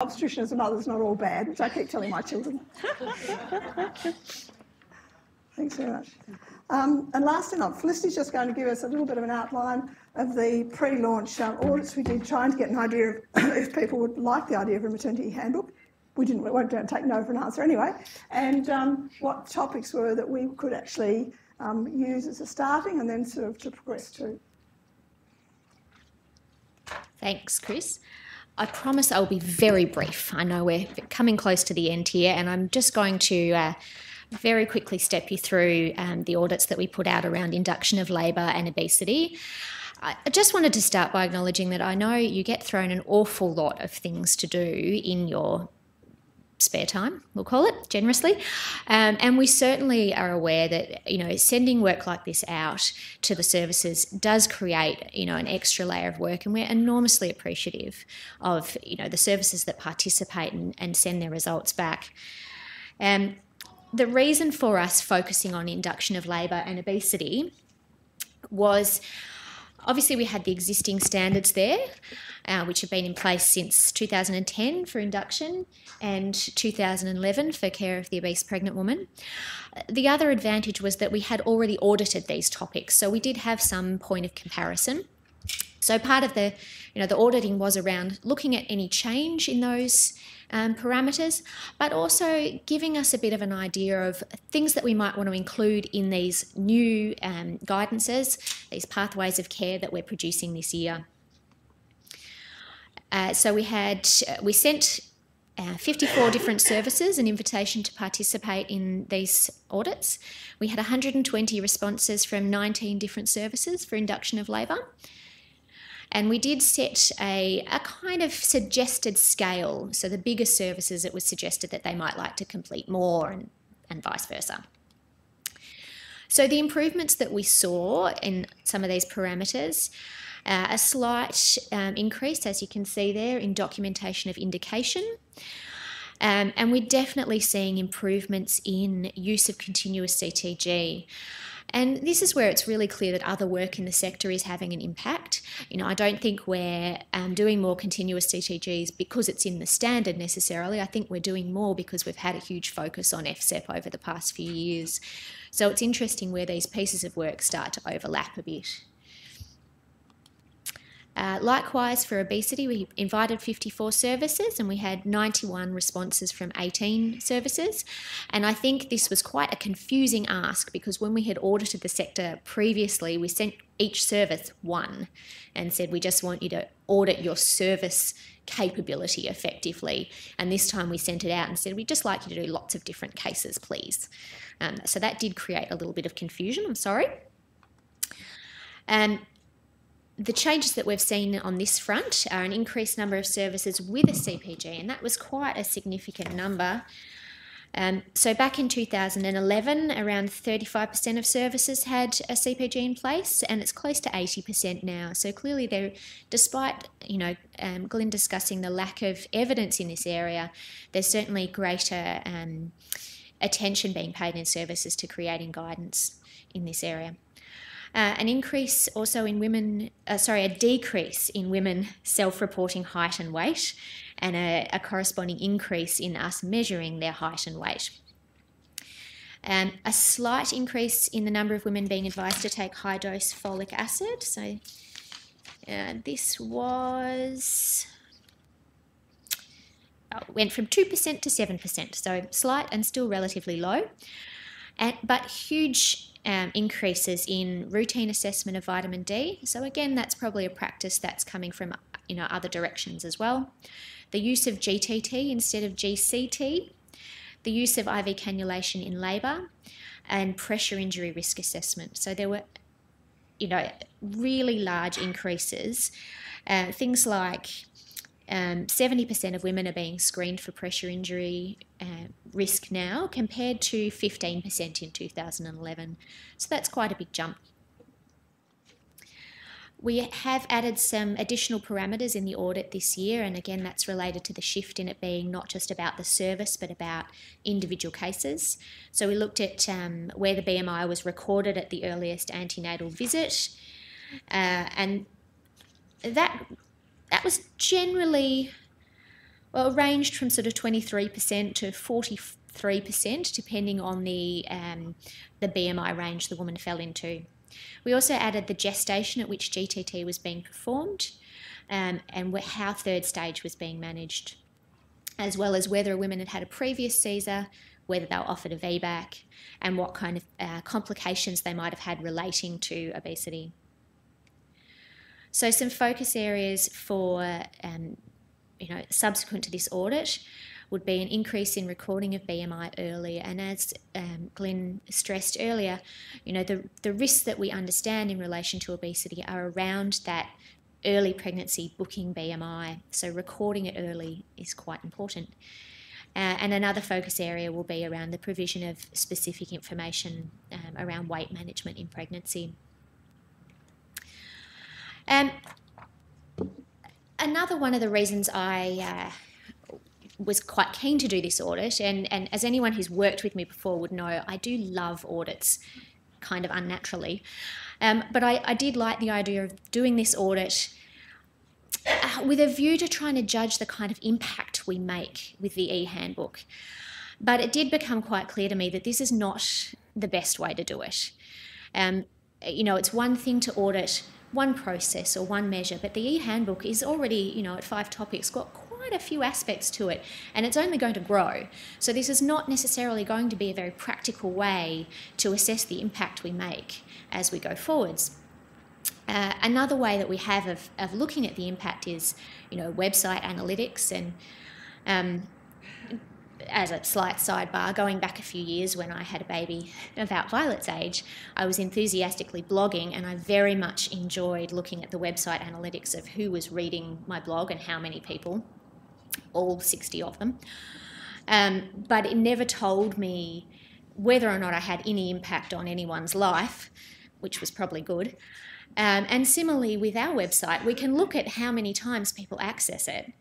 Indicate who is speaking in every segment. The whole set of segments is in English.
Speaker 1: obstetrician as a mother is not all bad, which I keep telling my children. Thanks very much. And lastly, Felicity's just going to give us a little bit of an outline of the pre-launch audits we did, trying to get an idea of if people would like the idea of a maternity handbook. We won't take no for an answer anyway. And what topics were that we could actually use as a starting and then sort of to progress to.
Speaker 2: Thanks, Chris. I promise I'll be very brief. I know we're coming close to the end here, and I'm just going to very quickly step you through the audits that we put out around induction of labour and obesity. I just wanted to start by acknowledging that I know you get thrown an awful lot of things to do in your spare time, we'll call it generously, and we certainly are aware that sending work like this out to the services does create an extra layer of work, and we're enormously appreciative of the services that participate and send their results back. The reason for us focusing on induction of labour and obesity was obviously we had the existing standards there, which have been in place since 2010 for induction and 2011 for care of the obese pregnant woman. The other advantage was that we had already audited these topics, so we did have some point of comparison. So part of the auditing was around looking at any change in those parameters, but also giving us a bit of an idea of things that we might want to include in these new guidances, these pathways of care that we're producing this year. So we sent 54 different services an invitation to participate in these audits. We had 120 responses from 19 different services for induction of labour. And we did set a kind of suggested scale. So the bigger services, it was suggested that they might like to complete more and vice versa. So the improvements that we saw in some of these parameters, a slight increase, as you can see there, in documentation of indication. And we're definitely seeing improvements in use of continuous CTG. And this is where it's really clear that other work in the sector is having an impact. I don't think we're doing more continuous CTGs because it's in the standard necessarily. I think we're doing more because we've had a huge focus on FSEP over the past few years. So it's interesting where these pieces of work start to overlap a bit. Likewise, for obesity, we invited 54 services and we had 91 responses from 18 services. And I think this was quite a confusing ask because when we had audited the sector previously, we sent each service one and said, we just want you to audit your service capability effectively. And this time we sent it out and said, we'd just like you to do lots of different cases, please. So that did create a little bit of confusion, I'm sorry. The changes that we've seen on this front are an increased number of services with a CPG, and that was quite a significant number. So back in 2011, around 35% of services had a CPG in place, and it's close to 80% now. So clearly, despite Glyn discussing the lack of evidence in this area, there's certainly greater attention being paid in services to creating guidance in this area. An increase also in women, a decrease in women self-reporting height and weight, and a corresponding increase in us measuring their height and weight. A slight increase in the number of women being advised to take high-dose folic acid. So this went from 2% to 7%, so slight and still relatively low, but huge increases in routine assessment of vitamin D. So again, that's probably a practice that's coming from other directions as well. The use of GTT instead of GCT, the use of IV cannulation in labour, and pressure injury risk assessment. So there were, really large increases. Things like 70% of women are being screened for pressure injury risk now, compared to 15% in 2011. So that's quite a big jump. We have added some additional parameters in the audit this year, and again, that's related to the shift in it being not just about the service, but about individual cases. So we looked at where the BMI was recorded at the earliest antenatal visit, and that was generally, Well, it ranged from sort of 23% to 43%, depending on the BMI range the woman fell into. We also added the gestation at which GTT was being performed, and how third stage was being managed, as well as whether a woman had had a previous Caesar, whether they were offered a VBAC, and what kind of complications they might have had relating to obesity. So some focus areas for subsequent to this audit would be an increase in recording of BMI early, and as Glenn stressed earlier, the risks that we understand in relation to obesity are around that early pregnancy booking BMI, so recording it early is quite important. And another focus area will be around the provision of specific information around weight management in pregnancy. Another one of the reasons I was quite keen to do this audit, and as anyone who's worked with me before would know, I do love audits kind of unnaturally. But I did like the idea of doing this audit with a view to trying to judge the kind of impact we make with the ehandbook. But it did become quite clear to me that this is not the best way to do it. It's one thing to audit one process or one measure, but the ehandbook is already, at 5 topics, got quite a few aspects to it, and it's only going to grow. So this is not necessarily going to be a very practical way to assess the impact we make as we go forwards. Another way that we have of looking at the impact is, website analytics. And as a slight sidebar, going back a few years when I had a baby about Violet's age, I was enthusiastically blogging, and I very much enjoyed looking at the website analytics of who was reading my blog and how many people, all 60 of them. But it never told me whether or not I had any impact on anyone's life, which was probably good. And similarly with our website, we can look at how many times people access it.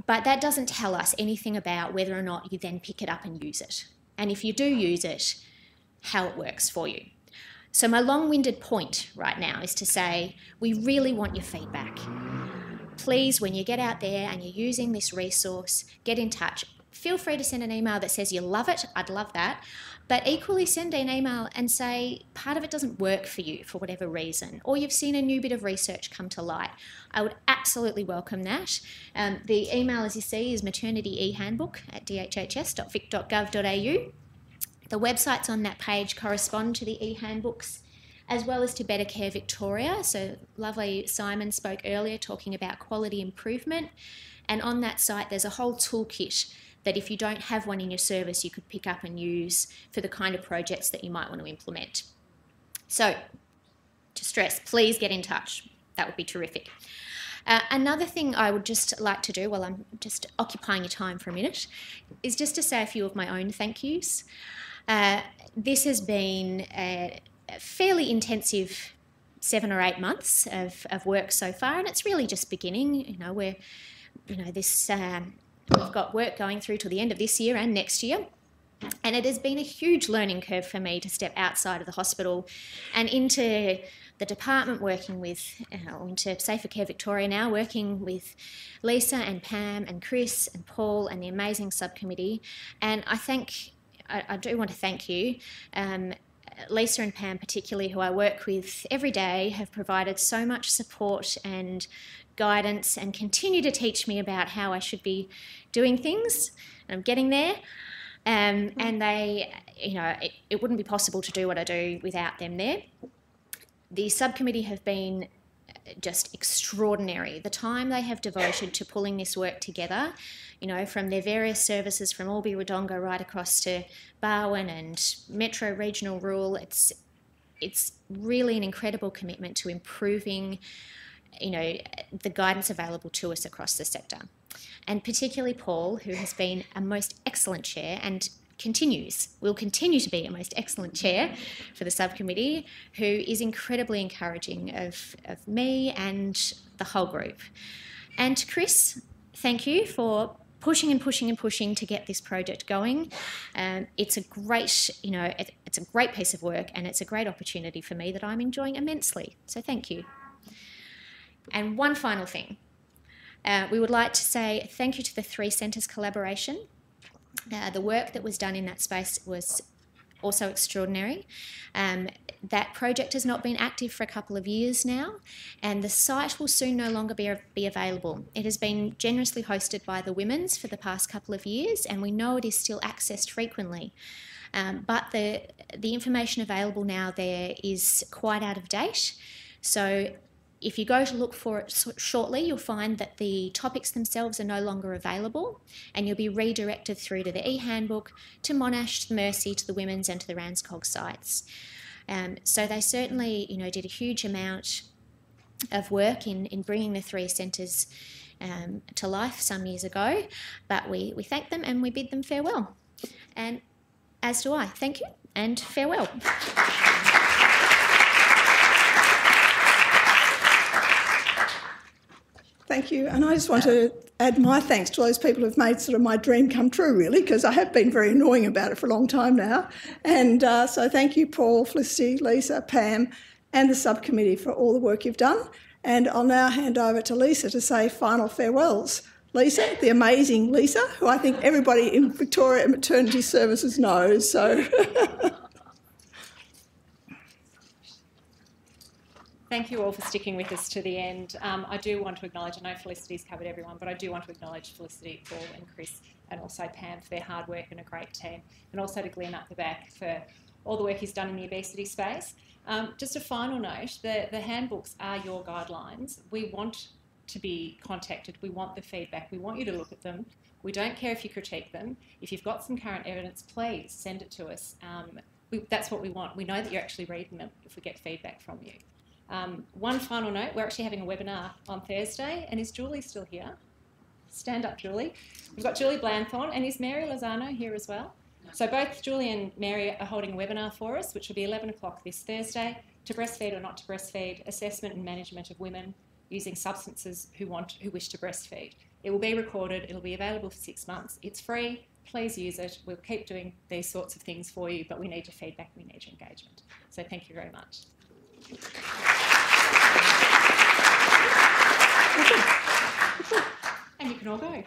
Speaker 2: But that doesn't tell us anything about whether or not you then pick it up and use it. And if you do use it, how it works for you. So my long-winded point right now is to say, we really want your feedback. Please, when you get out there and you're using this resource, get in touch. Feel free to send an email that says you love it. I'd love that. But equally send an email and say part of it doesn't work for you for whatever reason, or you've seen a new bit of research come to light. I would absolutely welcome that. The email, as you see, is maternityEhandbook@dhhs.vic.gov.au. The websites on that page correspond to the ehandbooks, as well as to Better Care Victoria. So lovely Simon spoke earlier talking about quality improvement. And on that site, there's a whole toolkit that if you don't have one in your service, you could pick up and use for the kind of projects that you might want to implement. So, to stress, please get in touch. That would be terrific. Another thing I would just like to do while I'm just occupying your time for a minute is just to say a few of my own thank yous. This has been a fairly intensive 7 or 8 months of work so far, and it's really just beginning. We've got work going through till the end of this year and next year. And it has been a huge learning curve for me to step outside of the hospital and into the department working with, into Safer Care Victoria now, working with Lisa and Pam and Chris and Paul and the amazing subcommittee. And I do want to thank you. Lisa and Pam particularly, who I work with every day, have provided so much support and guidance and continue to teach me about how I should be doing things. I'm getting there. And they, it wouldn't be possible to do what I do without them there. The subcommittee have been just extraordinary. The time they have devoted to pulling this work together, from their various services from Albury Wodonga right across to Barwon and Metro Regional Rural, it's really an incredible commitment to improving the guidance available to us across the sector. And particularly Paul, who has been a most excellent chair and will continue to be a most excellent chair for the subcommittee, who is incredibly encouraging of me and the whole group. And to Chris, thank you for pushing and pushing and pushing to get this project going. It's a great, it's a great piece of work, and it's a great opportunity for me that I'm enjoying immensely. So thank you. And one final thing. We would like to say thank you to the 3 centres collaboration. The work that was done in that space was also extraordinary. That project has not been active for a couple of years now, and the site will soon no longer be available. It has been generously hosted by the Women's for the past couple of years, and we know it is still accessed frequently. But the information available now there is quite out of date. So if you go to look for it shortly, you'll find that the topics themselves are no longer available, and you'll be redirected through to the ehandbook, to Monash, to the Mercy, to the Women's and to the Ranscog sites. So they certainly, did a huge amount of work in bringing the 3 centres to life some years ago, but we thank them and we bid them farewell. And as do I. Thank you and farewell.
Speaker 1: Thank you, and I just want to add my thanks to those people who've made sort of my dream come true, really, because I have been very annoying about it for a long time now. And so thank you, Paul, Felicity, Lisa, Pam, and the subcommittee for all the work you've done. And I'll now hand over to Lisa to say final farewells. Lisa, the amazing Lisa, who I think everybody in Victoria Maternity Services knows. So.
Speaker 3: Thank you all for sticking with us to the end. I do want to acknowledge, I know Felicity's covered everyone, but I do want to acknowledge Felicity, Paul and Chris, and also Pam for their hard work and a great team, and also to Glenn up the back for all the work he's done in the obesity space. Just a final note, the handbooks are your guidelines. We want to be contacted. We want the feedback. We want you to look at them. We don't care if you critique them. If you've got some current evidence, please send it to us. That's what we want. We know that you're actually reading them if we get feedback from you. One final note, we're actually having a webinar on Thursday, and is Julie still here? Stand up, Julie. We've got Julie Blanthorne, and is Mary Lozano here as well? So both Julie and Mary are holding a webinar for us, which will be 11 o'clock this Thursday, to breastfeed or not to breastfeed, assessment and management of women using substances who wish to breastfeed. It will be recorded, it'll be available for 6 months. It's free, please use it. We'll keep doing these sorts of things for you, but we need your feedback, we need your engagement. So thank you very much. And you can all go.